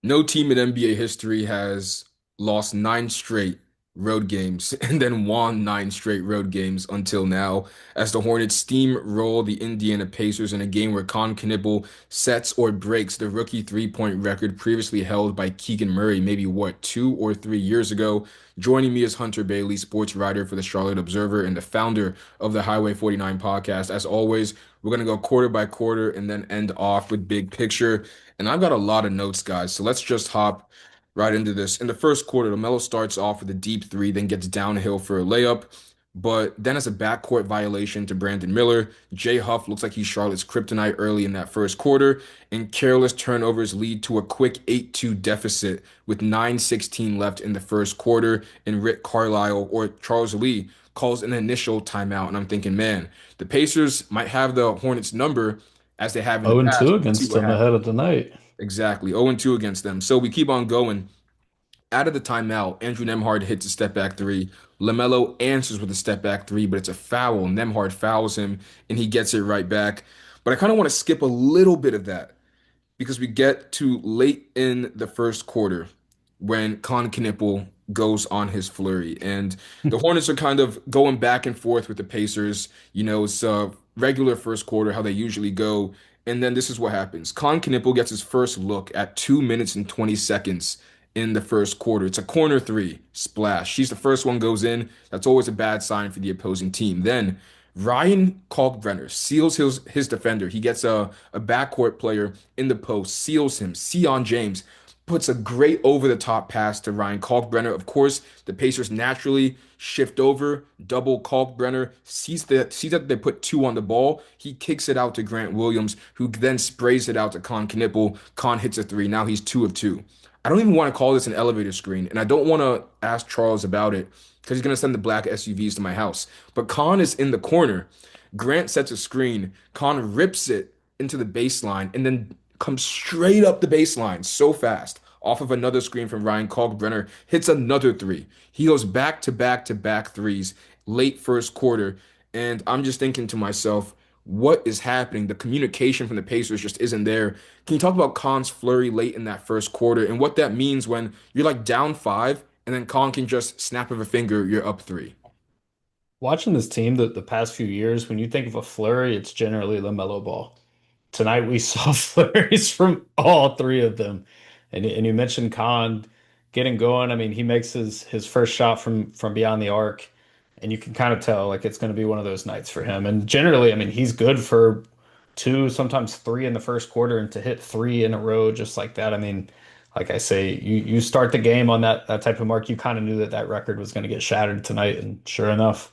No team in NBA history has lost nine straight road games and then won nine straight road games until now, as the Hornets steamroll the Indiana Pacers in a game where Knueppel sets or breaks the rookie three-point record previously held by Keegan Murray, maybe what, 2 or 3 years ago. Joining me is Hunter Bailey, sports writer for the Charlotte Observer and the founder of the Highway 49 podcast. As always, we're going to go quarter by quarter and then end off with big picture. And I've got a lot of notes, guys. So let's just hop right into this. In the first quarter, LaMelo starts off with a deep three, then gets downhill for a layup. But then as a backcourt violation to Brandon Miller, Jay Huff looks like he's Charlotte's kryptonite early in that first quarter, and careless turnovers lead to a quick 8-2 deficit with 9:16 left in the first quarter, and Rick Carlisle or Charles Lee calls an initial timeout. And I'm thinking, man, the Pacers might have the Hornets number as they have in the 0 and past. 2 Let's see against what them ahead happens. of the night. Exactly. 0-2 against them. So we keep on going. Out of the timeout, Andrew Nembhard hits a step back three. LaMelo answers with a step back three, but it's a foul. Nembhard fouls him, and he gets it right back. But I kind of want to skip a little bit of that because we get to late in the first quarter when Knueppel goes on his flurry. And the Hornets are kind of going back and forth with the Pacers. It's a regular first quarter, how they usually go. And then this is what happens. Knueppel gets his first look at 2 minutes and 20 seconds in the first quarter. It's a corner three splash. She's the first one goes in. That's always a bad sign for the opposing team. Then Ryan Kalkbrenner seals his defender. He gets a backcourt player in the post, seals him. Sion James puts a great over-the-top pass to Ryan Kalkbrenner. Of course, the Pacers naturally shift over, double Kalkbrenner, sees that they put two on the ball. He kicks it out to Grant Williams, who then sprays it out to Knueppel. Con hits a three. Now he's 2 of 2. I don't even want to call this an elevator screen, and I don't want to ask Charles about it because he's going to send the black SUVs to my house. But Khan is in the corner. Grant sets a screen. Khan rips it into the baseline and then comes straight up the baseline so fast off of another screen from Ryan Kalkbrenner, hits another three. He goes back to back to back threes late first quarter. And I'm just thinking to myself, what is happening? The communication from the Pacers just isn't there. Can you talk about Khan's flurry late in that first quarter and what that means when you're like down five and then Khan can just snap of a finger, you're up three? Watching this team the past few years, when you think of a flurry, it's generally LaMelo Ball. Tonight we saw flurries from all three of them. And you mentioned Khan getting going. I mean, he makes his first shot from beyond the arc, and you can kind of tell like it's going to be one of those nights for him. And generally, I mean, he's good for two, sometimes three in the first quarter, and to hit three in a row just like that. I mean, like I say, you start the game on that type of mark, you kind of knew that that record was going to get shattered tonight, and sure enough,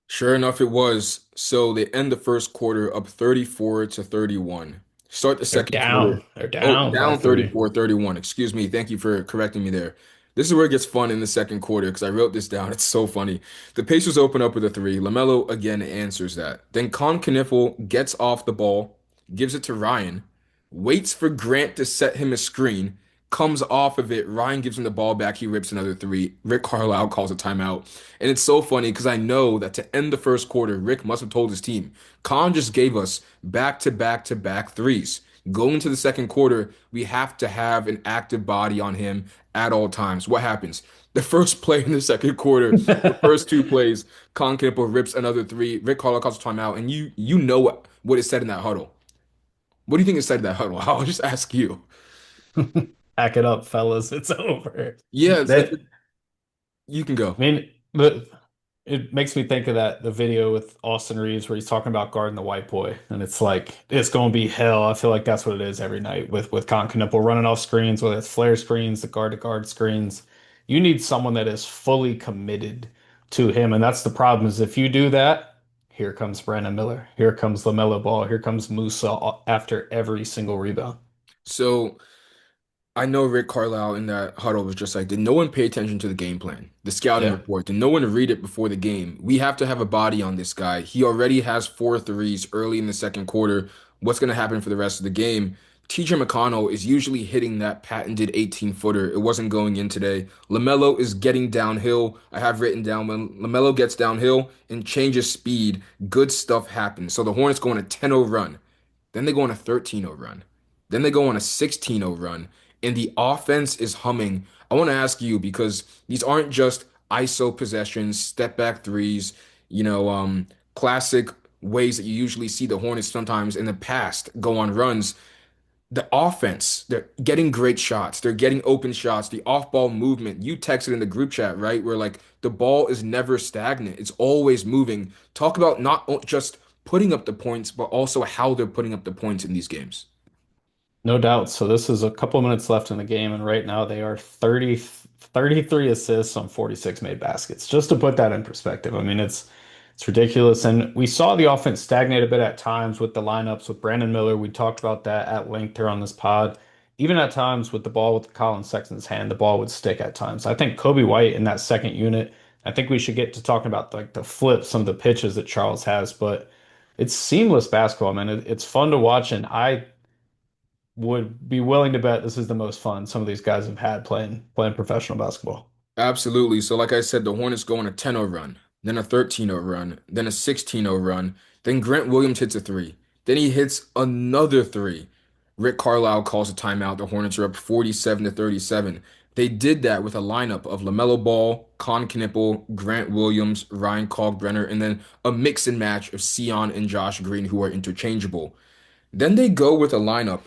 Sure enough, it was. So they end the first quarter up 34-31. Start the they're second quarter. down. They're Oh, down by down three. 34-31. Excuse me. Thank you for correcting me there. This is where it gets fun in the second quarter because I wrote this down. It's so funny. The Pacers open up with a three. LaMelo again answers that. Then Knueppel gets off the ball, gives it to Ryan, waits for Grant to set him a screen, comes off of it. Ryan gives him the ball back. He rips another three. Rick Carlisle calls a timeout. And it's so funny because I know that to end the first quarter, Rick must have told his team, Khan just gave us back to back to back threes. Going into the second quarter, we have to have an active body on him at all times. What happens? The first play in the second quarter, the first two plays, Knueppel rips another three. Rick Carlisle calls a timeout, and you know what is said in that huddle. What do you think is said in that huddle? I'll just ask you. Pack it up, fellas. It's over. Yeah, That you can go. I mean, but it makes me think of the video with Austin Reeves where he's talking about guarding the white boy, and it's like it's going to be hell. I feel like that's what it is every night with Con Knueppel running off screens, whether it's flare screens, the guard to guard screens. You need someone that is fully committed to him, and that's the problem. Is if you do that, here comes Brandon Miller, here comes LaMelo Ball, here comes Musa after every single rebound. So I know Rick Carlisle in that huddle was just like, did no one pay attention to the game plan, the scouting Yeah. report? Did no one read it before the game? We have to have a body on this guy. He already has four threes early in the second quarter. What's going to happen for the rest of the game? TJ McConnell is usually hitting that patented 18-footer. It wasn't going in today. LaMelo is getting downhill. I have written down when LaMelo gets downhill and changes speed, good stuff happens. So the Hornets go on a 10-0 run. Then they go on a 13-0 run. Then they go on a 16-0 run. and the offense is humming. I want to ask you because these aren't just ISO possessions, step back threes, you know, classic ways that you usually see the Hornets sometimes in the past go on runs. The offense, they're getting great shots. They're getting open shots. The off-ball movement. You texted in the group chat, right? Where like the ball is never stagnant. It's always moving. Talk about not just putting up the points, but also how they're putting up the points in these games. No doubt. So this is a couple of minutes left in the game, and right now they are 33 assists on 46 made baskets. Just to put that in perspective, I mean it's ridiculous. And we saw the offense stagnate a bit at times with the lineups with Brandon Miller. We talked about that at length here on this pod. Even at times with the ball with Colin Sexton's hand, the ball would stick at times. I think Kobe White in that second unit. I think we should get to talking about like the flips, some of the pitches that Charles has, but it's seamless basketball, man. It's fun to watch, and I would be willing to bet this is the most fun some of these guys have had playing professional basketball. Absolutely. So, like I said, the Hornets go on a 10-0 run, then a 13-0 run, then a 16-0 run. Then Grant Williams hits a three. Then he hits another three. Rick Carlisle calls a timeout. The Hornets are up 47 to 37. They did that with a lineup of LaMelo Ball, Con Knueppel, Grant Williams, Ryan Kalkbrenner, and then a mix and match of Sion and Josh Green, who are interchangeable. Then they go with a lineup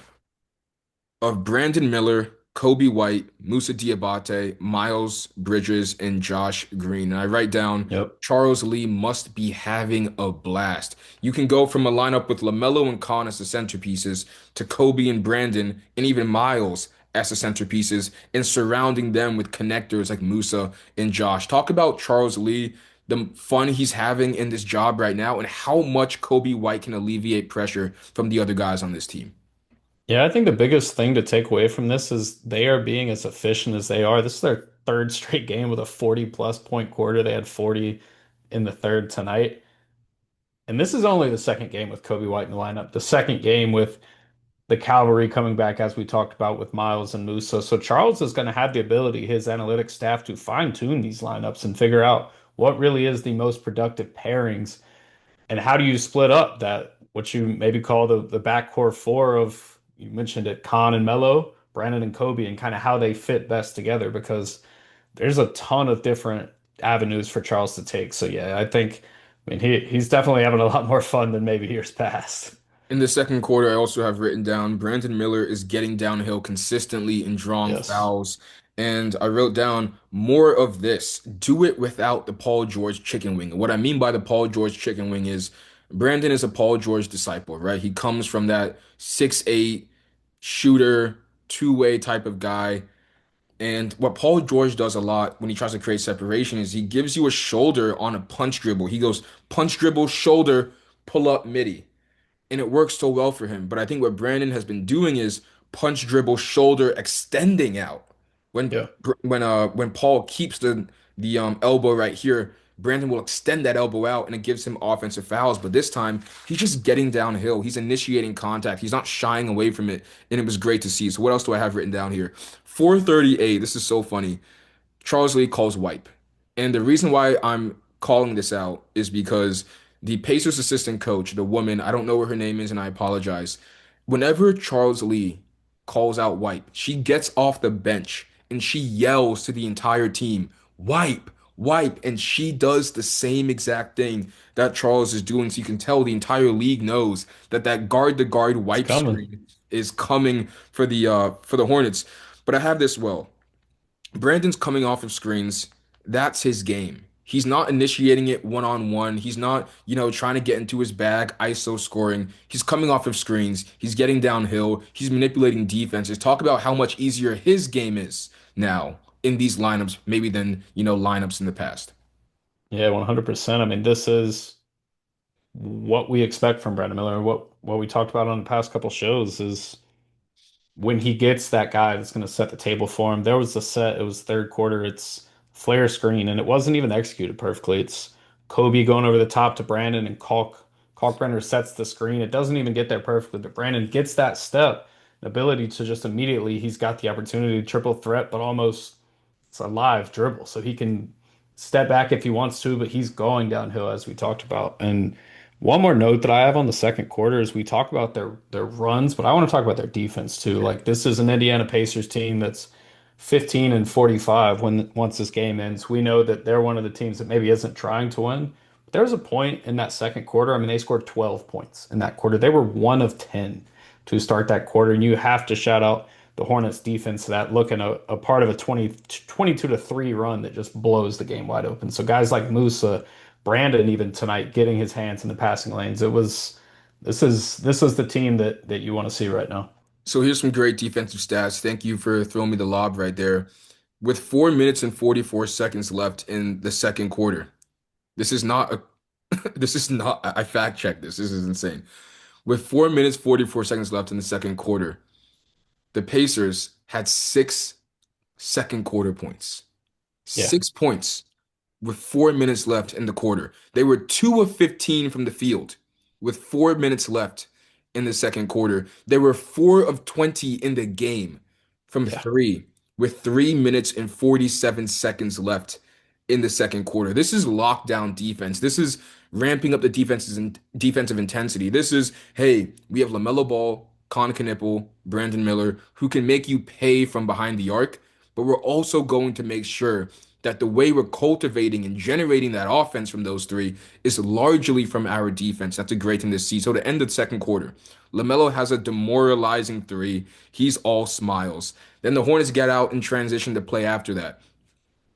of Brandon Miller, Kobe White, Musa Diabate, Miles Bridges, and Josh Green. And I write down Yep. Charles Lee must be having a blast. You can go from a lineup with LaMelo and Khan as the centerpieces to Kobe and Brandon and even Miles as the centerpieces and surrounding them with connectors like Musa and Josh. Talk about Charles Lee, the fun he's having in this job right now, and how much Kobe White can alleviate pressure from the other guys on this team. Yeah, I think the biggest thing to take away from this is they are being as efficient as they are. This is their third straight game with a 40 plus point quarter. They had 40 in the third tonight. And this is only the second game with Kobe White in the lineup. The second game with the cavalry coming back, as we talked about with Miles and Musa. So Charles is going to have the ability, his analytics staff, to fine tune these lineups and figure out what really is the most productive pairings. And how do you split up that what you maybe call the backcourt four of you mentioned it, Khan and Melo, Brandon and Kobe, and kind of how they fit best together because there's a ton of different avenues for Charles to take. So yeah, I mean he's definitely having a lot more fun than maybe years past. In the second quarter, I also have written down Brandon Miller is getting downhill consistently and drawing Yes. fouls. And I wrote down more of this. Do it without the Paul George chicken wing. And what I mean by the Paul George chicken wing is Brandon is a Paul George disciple, right? He comes from that 6'8" shooter, two-way type of guy. And what Paul George does a lot when he tries to create separation is he gives you a shoulder on a punch dribble. He goes punch dribble, shoulder, pull up midi, and it works so well for him. But I think what Brandon has been doing is punch, dribble, shoulder, extending out. Yeah. When Paul keeps the elbow right here, Brandon will extend that elbow out, and it gives him offensive fouls. But this time, he's just getting downhill. He's initiating contact. He's not shying away from it, and it was great to see. So what else do I have written down here? 438. This is so funny. Charles Lee calls wipe. And the reason why I'm calling this out is because the Pacers assistant coach, the woman, I don't know what her name is, and I apologize. Whenever Charles Lee calls out wipe, she gets off the bench and she yells to the entire team, wipe, wipe. And she does the same exact thing that Charles is doing. So you can tell the entire league knows that that guard to guard It's wipe coming. screen is coming for the Hornets. But I have this well. Brandon's coming off of screens. That's his game. He's not initiating it one on one. He's not, trying to get into his bag, ISO scoring. He's coming off of screens. He's getting downhill. He's manipulating defenses. Talk about how much easier his game is now in these lineups, maybe than, lineups in the past. Yeah, 100%. I mean, this is what we expect from Brandon Miller. What we talked about on the past couple shows is when he gets that guy that's going to set the table for him. There was a set, it was third quarter, it's flare screen, and it wasn't even executed perfectly. It's Kobe going over the top to Brandon, and Kalkbrenner sets the screen. It doesn't even get there perfectly, but Brandon gets that step, the ability to just immediately, he's got the opportunity to triple threat, but almost it's a live dribble. So he can step back if he wants to, but he's going downhill as we talked about. And One more note that I have on the second quarter is we talk about their runs, but I want to talk about their defense too. Yeah. Like this is an Indiana Pacers team that's 15 and 45 when once this game ends. We know that they're one of the teams that maybe isn't trying to win. But there was a point in that second quarter. I mean, they scored 12 points in that quarter. They were one of 10 to start that quarter, and you have to shout out the Hornets defense for that looking a part of a 22 to 3 run that just blows the game wide open. So guys like Musa, Brandon even tonight getting his hands in the passing lanes. This is the team that you want to see right now. So here's some great defensive stats. Thank you for throwing me the lob right there. With 4 minutes and 44 seconds left in the second quarter, this is not a this is not I fact checked this. This is insane. With 4 minutes 44 seconds left in the second quarter, the Pacers had six second quarter points. Yeah, 6 points with 4 minutes left in the quarter. They were 2 of 15 from the field with 4 minutes left in the second quarter. They were 4 of 20 in the game from yeah. three with 3 minutes and 47 seconds left in the second quarter. This is lockdown defense. This is ramping up the defense's defensive intensity. This is, hey, we have LaMelo Ball, Knueppel, Brandon Miller, who can make you pay from behind the arc, but we're also going to make sure that the way we're cultivating and generating that offense from those three is largely from our defense. That's a great thing to see. So to end the second quarter, LaMelo has a demoralizing three. He's all smiles. Then the Hornets get out and transition to play after that.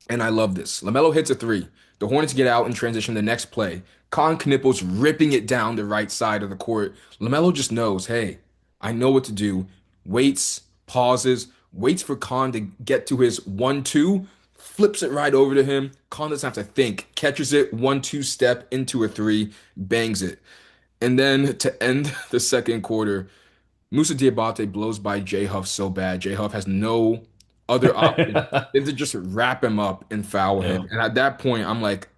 And I love this. LaMelo hits a three. The Hornets get out and transition the next play. Knueppel's ripping it down the right side of the court. LaMelo just knows, hey, I know what to do. Waits, pauses, waits for Con to get to his 1-2, flips it right over to him. Con doesn't have to think, catches it 1-2 step into a three, bangs it. And then to end the second quarter, Musa Diabate blows by J Huff so bad. J Huff has no other option than to just wrap him up and foul him. Yeah. And at that point, I'm like,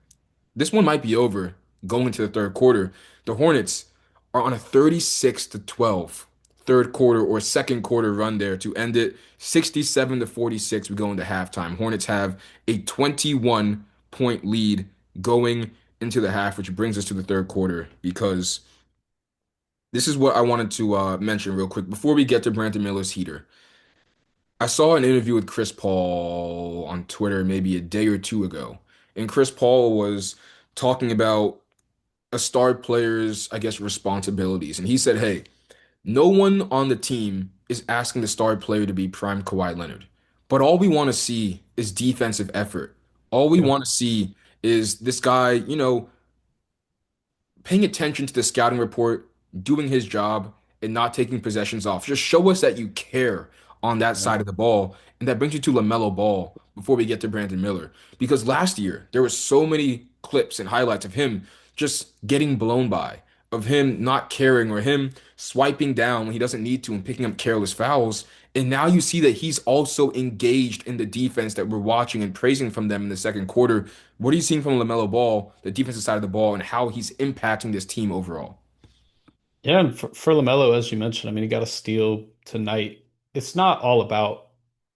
this one might be over going into the third quarter. The Hornets are on a 36 to 12 third quarter or second quarter run there to end it 67 to 46. We go into halftime. Hornets have a 21 point lead going into the half, which brings us to the third quarter because this is what I wanted to mention real quick before we get to Brandon Miller's heater. I saw an interview with Chris Paul on Twitter maybe a day or two ago, and Chris Paul was talking about a star player's, I guess, responsibilities. And he said, hey, no one on the team is asking the star player to be prime Kawhi Leonard. But all we want to see is defensive effort. All we Yeah. want to see is this guy, paying attention to the scouting report, doing his job, and not taking possessions off. Just show us that you care on that Yeah. side of the ball. And that brings you to LaMelo Ball before we get to Brandon Miller. Because last year, there were so many clips and highlights of him just getting blown by, of him not caring or him swiping down when he doesn't need to and picking up careless fouls. And now you see that he's also engaged in the defense that we're watching and praising from them in the second quarter. What are you seeing from LaMelo Ball, the defensive side of the ball, and how he's impacting this team overall? Yeah, and for LaMelo, as you mentioned, I mean, he got a steal tonight. It's not all about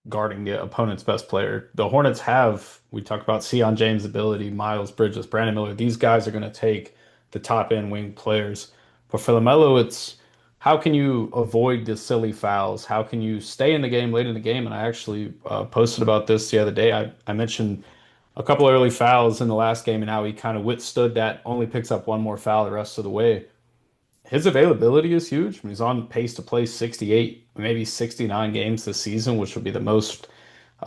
guarding the opponent's best player. The Hornets have, we talked about Sion James' ability, Miles Bridges, Brandon Miller. These guys are going to take the top end wing players. But for LaMelo, it's how can you avoid the silly fouls? How can you stay in the game late in the game? And I actually posted about this the other day. I mentioned a couple early fouls in the last game and how he kind of withstood that, only picks up one more foul the rest of the way. His availability is huge. He's on pace to play 68, maybe 69 games this season, which would be the most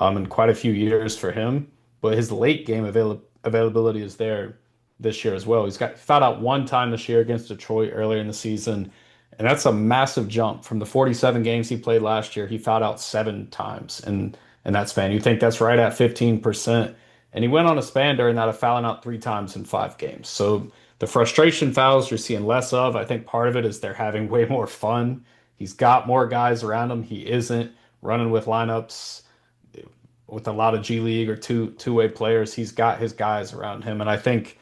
in quite a few years for him. But his late game availability is there this year as well. He's got fouled out one time this year against Detroit earlier in the season, and that's a massive jump from the 47 games he played last year. He fouled out seven times in that span. You think that's right at 15%. And he went on a span during that of fouling out three times in 5 games. So the frustration fouls you're seeing less of. I think part of it is they're having way more fun. He's got more guys around him. He isn't running with lineups with a lot of G League or two-way players. He's got his guys around him. And I think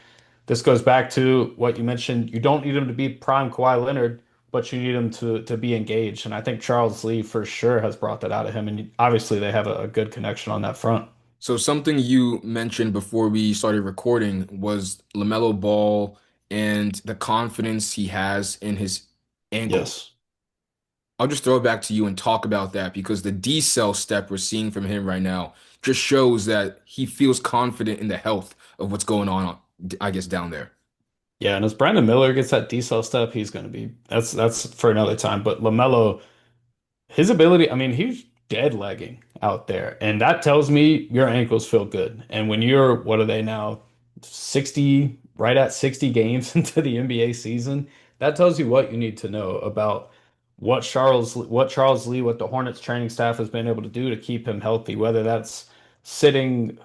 this goes back to what you mentioned. You don't need him to be prime Kawhi Leonard, but you need him to be engaged. And I think Charles Lee for sure has brought that out of him. And obviously they have a good connection on that front. So something you mentioned before we started recording was LaMelo Ball and the confidence he has in his ankle. Yes. I'll just throw it back to you and talk about that because the decel step we're seeing from him right now just shows that he feels confident in the health of what's going on, I guess, down there. Yeah, and as Brandon Miller gets that decel step, he's going to be that's for another time. But LaMelo, his ability, I mean, he's dead legging out there, and that tells me your ankles feel good. And when you're, what are they now, 60, right at 60 games into the NBA season, that tells you what you need to know about what the Hornets training staff has been able to do to keep him healthy, whether that's sitting,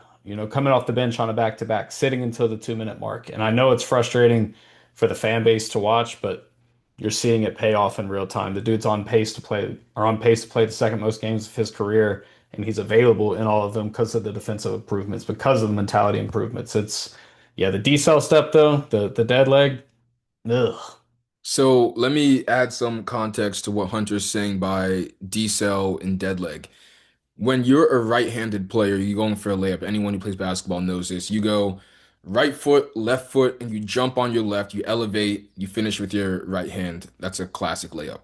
coming off the bench on a back-to-back, sitting until the 2 minute mark. And I know it's frustrating for the fan base to watch, but you're seeing it pay off in real time. The dude's on pace to play the second most games of his career, and he's available in all of them because of the defensive improvements, because of the mentality improvements. Yeah, the decel step though, the dead leg, ugh. So let me add some context to what Hunter's saying by decel and dead leg. When you're a right-handed player, you're going for a layup. Anyone who plays basketball knows this. You go right foot, left foot, and you jump on your left, you elevate, you finish with your right hand. That's a classic layup.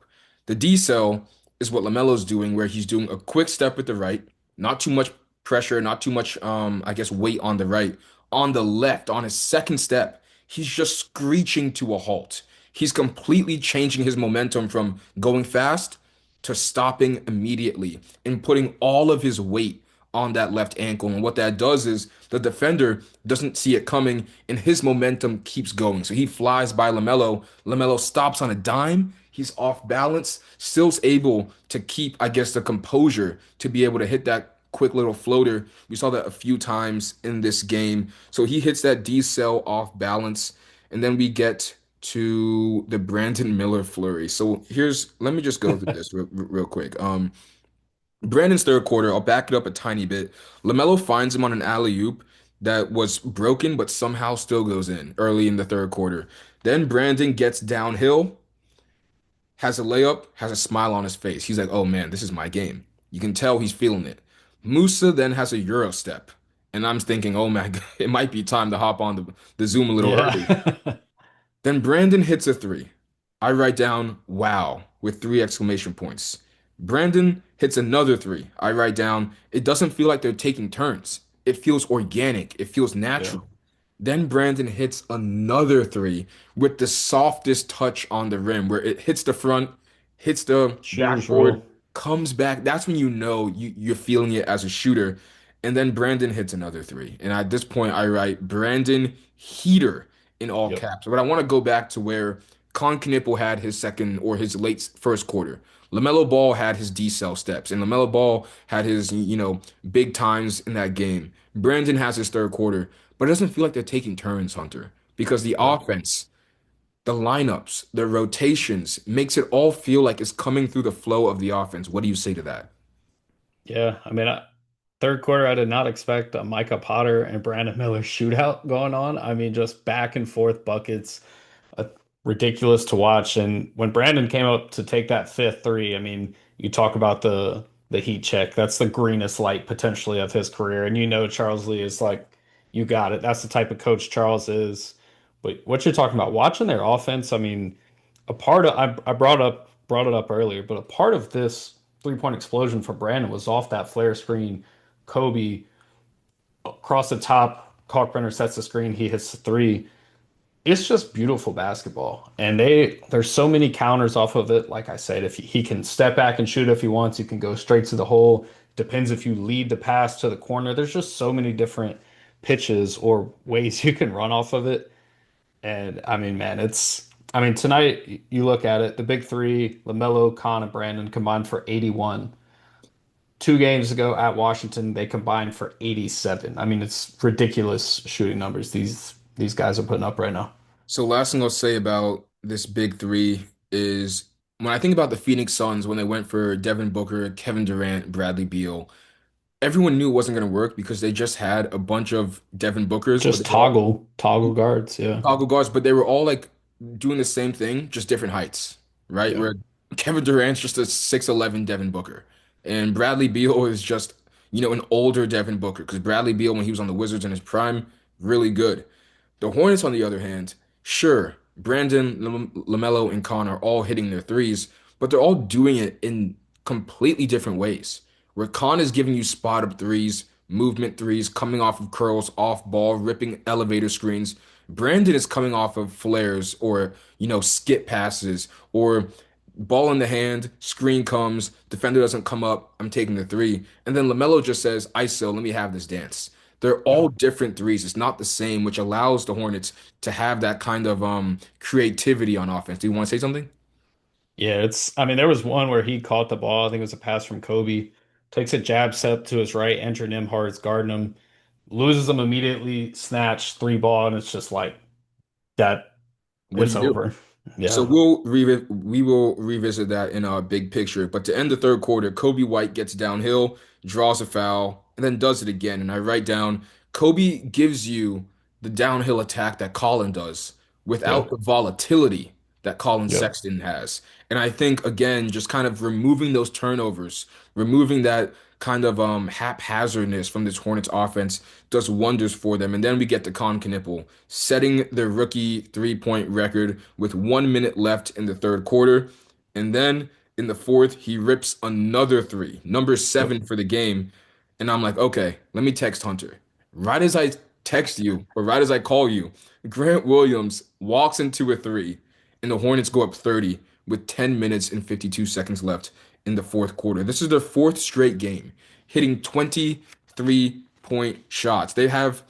The decel is what LaMelo's doing, where he's doing a quick step with the right, not too much pressure, not too much I guess weight on the right. On the left, on his second step, he's just screeching to a halt. He's completely changing his momentum from going fast to stopping immediately and putting all of his weight on that left ankle. And what that does is the defender doesn't see it coming and his momentum keeps going. So he flies by LaMelo. LaMelo stops on a dime. He's off balance, still's able to keep, I guess, the composure to be able to hit that quick little floater. We saw that a few times in this game. So he hits that D cell off balance. And then we get to the Brandon Miller flurry. So let me just go through this real quick. Brandon's third quarter, I'll back it up a tiny bit. LaMelo finds him on an alley-oop that was broken, but somehow still goes in early in the third quarter. Then Brandon gets downhill, has a layup, has a smile on his face. He's like, oh man, this is my game. You can tell he's feeling it. Musa then has a Euro step. And I'm thinking, oh my God, it might be time to hop on the Zoom a little early. Yeah. Then Brandon hits a three. I write down wow with three exclamation points. Brandon hits another three. I write down it doesn't feel like they're taking turns. It feels organic. It feels Yeah. natural. Then Brandon hits another three with the softest touch on the rim where it hits the front, hits the Shooter's backboard, roll. comes back. That's when you know you're feeling it as a shooter. And then Brandon hits another three. And at this point, I write Brandon Heater in all Yep. caps. But I want to go back to where Knueppel had his second or his late first quarter. LaMelo Ball had his decel steps, and LaMelo Ball had his, big times in that game. Brandon has his third quarter, but it doesn't feel like they're taking turns, Hunter, because the Yeah. offense, the lineups, the rotations makes it all feel like it's coming through the flow of the offense. What do you say to that? Yeah. I mean, third quarter, I did not expect a Micah Potter and Brandon Miller shootout going on. I mean, just back and forth buckets, ridiculous to watch. And when Brandon came up to take that fifth three, I mean, you talk about the heat check. That's the greenest light potentially of his career. And Charles Lee is like, you got it. That's the type of coach Charles is. But what you're talking about, watching their offense, I mean, a part of I brought it up earlier, but a part of this 3 point explosion for Brandon was off that flare screen. Kobe across the top, Kalkbrenner sets the screen, he hits the three. It's just beautiful basketball. And there's so many counters off of it. Like I said, if he can step back and shoot if he wants, he can go straight to the hole. Depends if you lead the pass to the corner. There's just so many different pitches or ways you can run off of it. And I mean, man, I mean, tonight you look at it, the big three, LaMelo, Con, and Brandon combined for 81. 2 games ago at Washington, they combined for 87. I mean, it's ridiculous shooting numbers these guys are putting up right now. So last thing I'll say about this big three is when I think about the Phoenix Suns when they went for Devin Booker, Kevin Durant, Bradley Beal, everyone knew it wasn't going to work because they just had a bunch of Devin Bookers, but Just they were all toggle guards. Yeah. toggle guards, but they were all like doing the same thing, just different heights, right? Yeah. Where Kevin Durant's just a 6'11" Devin Booker, and Bradley Beal is just, an older Devin Booker because Bradley Beal, when he was on the Wizards in his prime, really good. The Hornets, on the other hand, Sure, Brandon, LaMelo, and Con are all hitting their threes, but they're all doing it in completely different ways. Where Con is giving you spot up threes, movement threes, coming off of curls, off ball, ripping elevator screens. Brandon is coming off of flares or, skip passes or ball in the hand, screen comes, defender doesn't come up, I'm taking the three. And then LaMelo just says, ISO, let me have this dance. They're all Yeah. different threes. It's not the same, which allows the Hornets to have that kind of creativity on offense. Do you want to say something? Yeah, I mean, there was one where he caught the ball. I think it was a pass from Kobe. Takes a jab step to his right, Andrew Nembhard's guarding him, loses him immediately, snatch, three ball, and it's just like that, What do it's you do? over. So Yeah. we will revisit that in our big picture. But to end the third quarter, Kobe White gets downhill, draws a foul, and then does it again. And I write down Kobe gives you the downhill attack that Colin does Yeah. without the volatility that Colin Yeah. Sexton has. And I think again, just kind of removing those turnovers, removing that kind of haphazardness from this Hornets offense does wonders for them. And then we get to Con Knueppel setting their rookie three-point record with 1 minute left in the third quarter. And then in the fourth, he rips another three, number Yep. seven for the game. And I'm like, okay, let me text Hunter. Right as I text you, or right as I call you, Grant Williams walks into a three, and the Hornets go up 30 with 10 minutes and 52 seconds left in the fourth quarter. This is their fourth straight game, hitting 23-point shots. They have,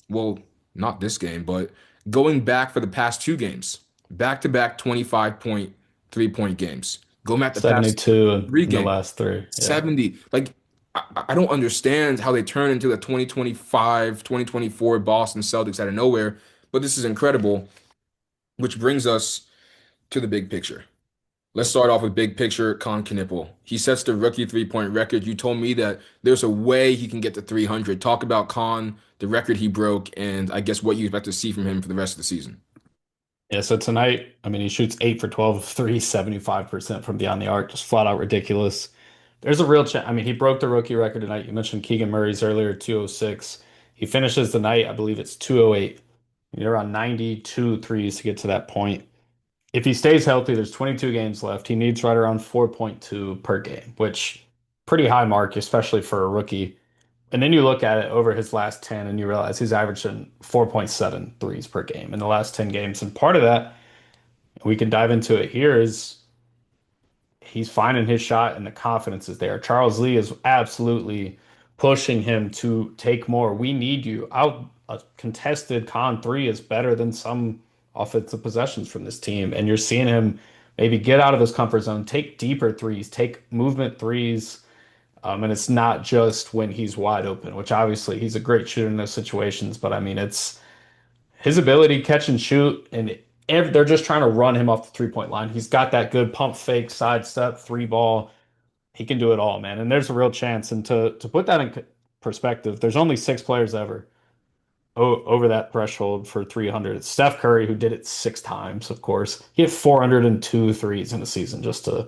well, not this game, but going back for the past two games, back to back 25-point 3-point games. Going back the past 72 three in the games, last three. Yeah. 70. Like, I don't understand how they turn into the 2025, 2024 Boston Celtics out of nowhere, but this is incredible, which brings us to the big picture. Let's Yep. start off with big picture, Con Knueppel. He sets the rookie three-point record. You told me that there's a way he can get to 300. Talk about Con, the record he broke, and I guess what you expect to see from him for the rest of the season. Yeah, so tonight, I mean, he shoots 8 for 12 of 3, 75% from beyond the arc, just flat out ridiculous. There's a real chance. I mean, he broke the rookie record tonight. You mentioned Keegan Murray's earlier, 206. He finishes the night, I believe it's 208. You're on 92 threes to get to that point. If he stays healthy, there's 22 games left. He needs right around 4.2 per game, which pretty high mark, especially for a rookie. And then you look at it over his last 10 and you realize he's averaging 4.7 threes per game in the last 10 games. And part of that, we can dive into it here, is he's finding his shot and the confidence is there. Charles Lee is absolutely pushing him to take more. We need you. Out a contested con three is better than some offensive possessions from this team. And you're seeing him maybe get out of his comfort zone, take deeper threes, take movement threes. And it's not just when he's wide open, which obviously he's a great shooter in those situations. But I mean, it's his ability catch and shoot, and they're just trying to run him off the 3-point line. He's got that good pump fake, sidestep, three ball. He can do it all, man. And there's a real chance. And to put that in perspective, there's only six players ever over that threshold for 300. It's Steph Curry, who did it six times, of course. He had 402 threes in a season, just to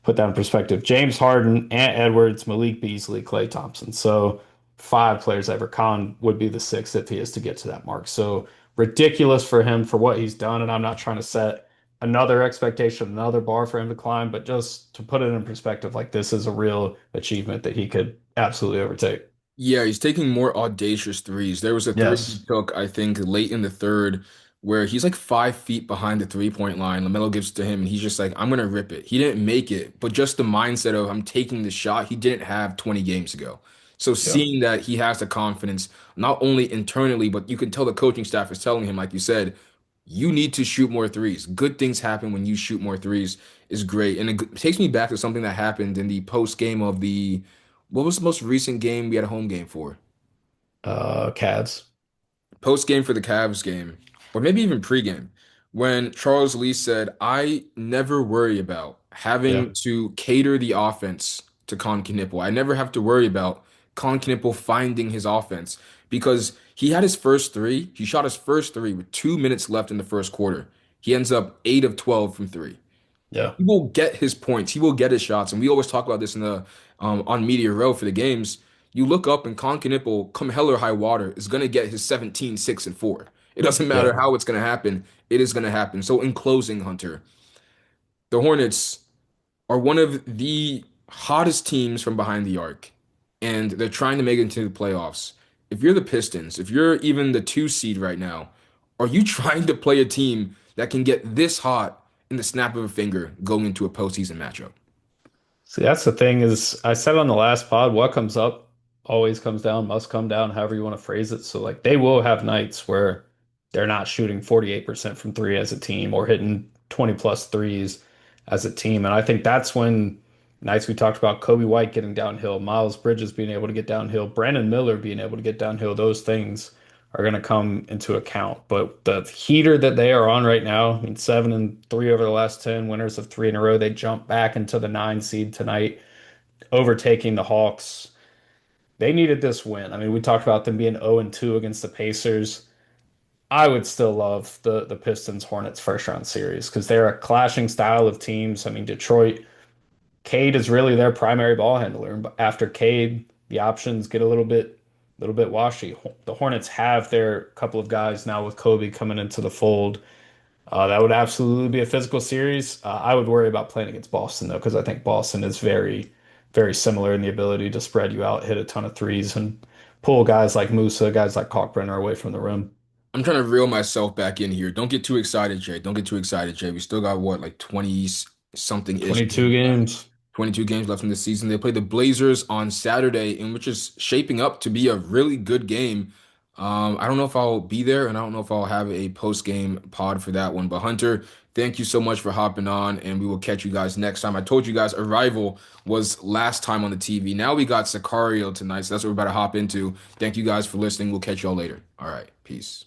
put that in perspective. James Harden, Ant Edwards, Malik Beasley, Klay Thompson. So five players ever. Khan would be the sixth if he is to get to that mark. So ridiculous for him for what he's done. And I'm not trying to set another expectation, another bar for him to climb, but just to put it in perspective, like this is a real achievement that he could absolutely overtake. Yeah, he's taking more audacious threes. There was a three he Yes. took, I think, late in the third, where he's like 5 feet behind the three-point line. LaMelo gives it to him, and he's just like, I'm gonna rip it. He didn't make it, but just the mindset of I'm taking the shot, he didn't have 20 games ago. So Yeah. seeing that he has the confidence, not only internally, but you can tell the coaching staff is telling him, like you said, you need to shoot more threes. Good things happen when you shoot more threes is great. And it takes me back to something that happened in the post game of what was the most recent game we had a home game for? Cavs. Post game for the Cavs game, or maybe even pregame, when Charles Lee said, I never worry about Yeah. having to cater the offense to Con Knueppel. I never have to worry about Con Knueppel finding his offense because he had his first three. He shot his first three with 2 minutes left in the first quarter. He ends up 8 of 12 from three. Yeah. He will get his points. He will get his shots. And we always talk about this in the on Media Row for the games. You look up and Con Knueppel, come hell or high water, is gonna get his 17, 6, and 4. It doesn't matter Yeah. how it's going to happen. It is going to happen. So in closing, Hunter, the Hornets are one of the hottest teams from behind the arc, and they're trying to make it into the playoffs. If you're the Pistons, if you're even the two seed right now, are you trying to play a team that can get this hot in the snap of a finger going into a postseason matchup? See, that's the thing is I said on the last pod, what comes up always comes down, must come down, however you want to phrase it. So like they will have nights where they're not shooting 48% from three as a team or hitting 20 plus threes as a team. And I think that's when nights we talked about Kobe White getting downhill, Miles Bridges being able to get downhill, Brandon Miller being able to get downhill, those things are going to come into account. But the heater that they are on right now, I mean, 7-3 over the last 10, winners of three in a row, they jump back into the nine seed tonight, overtaking the Hawks. They needed this win. I mean, we talked about them being 0-2 against the Pacers. I would still love the Pistons Hornets first round series because they're a clashing style of teams. I mean, Detroit, Cade is really their primary ball handler. But after Cade, the options get a little bit washy. The Hornets have their couple of guys now with Kobe coming into the fold. That would absolutely be a physical series. I would worry about playing against Boston though, because I think Boston is very, very similar in the ability to spread you out, hit a ton of threes, and pull guys like Musa, guys like Kalkbrenner away from the rim. I'm trying to reel myself back in here. Don't get too excited, Jay. Don't get too excited, Jay. We still got what, like 20 something-ish 22 games left. games. 22 games left in the season. They play the Blazers on Saturday, in which is shaping up to be a really good game. I don't know if I'll be there, and I don't know if I'll have a post-game pod for that one. But Hunter, thank you so much for hopping on, and we will catch you guys next time. I told you guys Arrival was last time on the TV. Now we got Sicario tonight, so that's what we're about to hop into. Thank you guys for listening. We'll catch y'all later. All right, peace.